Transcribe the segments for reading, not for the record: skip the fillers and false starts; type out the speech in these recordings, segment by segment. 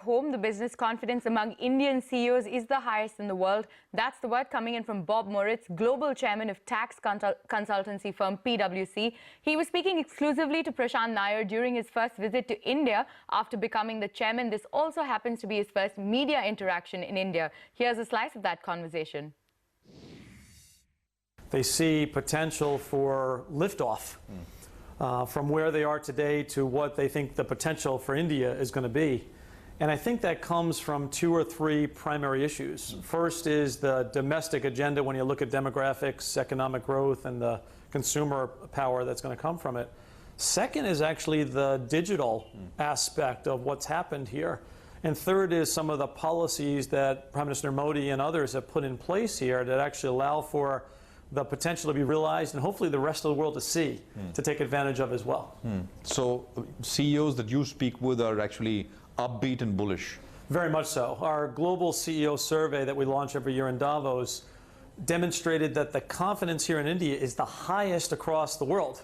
home, the business confidence among Indian CEOs is the highest in the world. That's the word coming in from Bob Moritz, Global Chairman of tax consultancy firm PwC. He was speaking exclusively to Prashant Nair during his first visit to India after becoming the chairman. This also happens to be his first media interaction in India. Here's a slice of that conversation. They see potential for liftoff. From where they are today to what they think the potential for India is going to be. And I think that comes from 2 or 3 primary issues. First is the domestic agenda when you look at demographics, economic growth, and the consumer power that's going to come from it. Second is actually the digital aspect of what's happened here. And third is some of the policies that Prime Minister Modi and others have put in place here that actually allow for the potential to be realized and hopefully the rest of the world to see, to take advantage of as well. So CEOs that you speak with are actually upbeat and bullish? Very much so. Our global CEO survey that we launch every year in Davos demonstrated that the confidence here in India is the highest across the world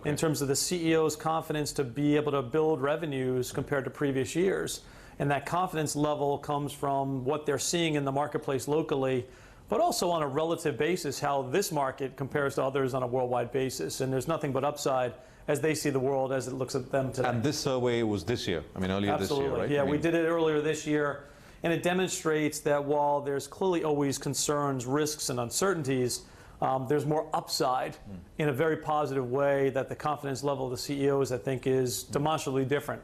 in terms of the CEO's confidence to be able to build revenues compared to previous years. And that confidence level comes from what they're seeing in the marketplace locally, but also on a relative basis, how this market compares to others on a worldwide basis. And there's nothing but upside as they see the world as it looks at them today. And this survey was this year, I mean earlier Absolutely. This year, right? Yeah, we did it earlier this year, and it demonstrates that while there's clearly always concerns, risks, and uncertainties, there's more upside in a very positive way, that the confidence level of the CEOs, I think, is demonstrably different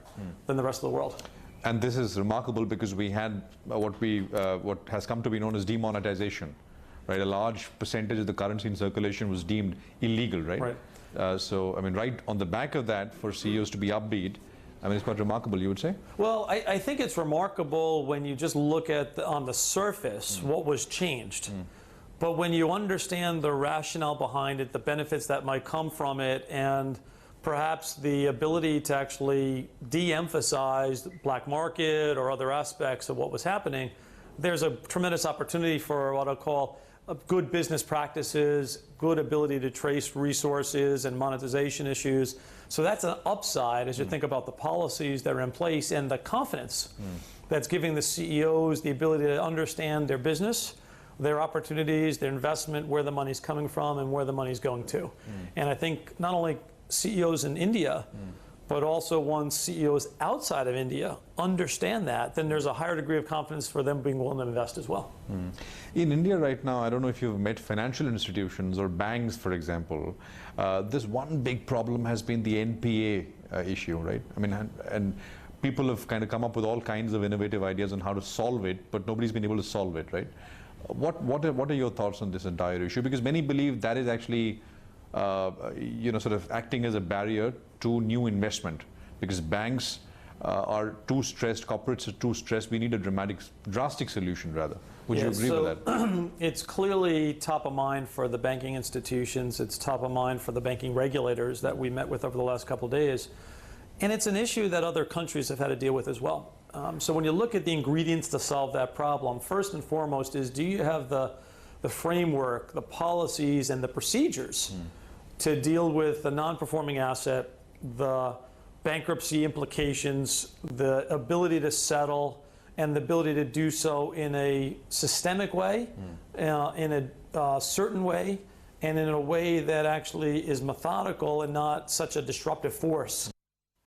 than the rest of the world. And this is remarkable because we had what has come to be known as demonetization, right? A large percentage of the currency in circulation was deemed illegal, right? So, I mean, right on the back of that, for CEOs to be upbeat, I mean, it's quite remarkable, you would say? Well, I think it's remarkable when you just look at, on the surface, what was changed. But when you understand the rationale behind it, the benefits that might come from it, and perhaps the ability to actually de-emphasize the black market or other aspects of what was happening, there's a tremendous opportunity for what I'll call good business practices, good ability to trace resources and monetization issues. So that's an upside as you think about the policies that are in place and the confidence that's giving the CEOs the ability to understand their business, their opportunities, their investment, where the money's coming from and where the money's going to. And I think not only CEOs in India, but also once CEOs outside of India understand that, then there's a higher degree of confidence for them being willing to invest as well. In India right now, I don't know if you've met financial institutions or banks, for example. This one big problem has been the NPA issue, right? I mean, and people have kind of come up with all kinds of innovative ideas on how to solve it, but nobody's been able to solve it, right? What are your thoughts on this entire issue? Because many believe that is actually sort of acting as a barrier to new investment, because banks are too stressed, corporates are too stressed. We need a drastic solution, rather. Would you agree with that? It's clearly top of mind for the banking institutions. It's top of mind for the banking regulators that we met with over the last couple of days. And it's an issue that other countries have had to deal with as well. So when you look at the ingredients to solve that problem, first and foremost is, do you have the framework, the policies, and the procedures to deal with the non-performing asset, the bankruptcy implications, the ability to settle, and the ability to do so in a systemic way, in a certain way, and in a way that actually is methodical and not such a disruptive force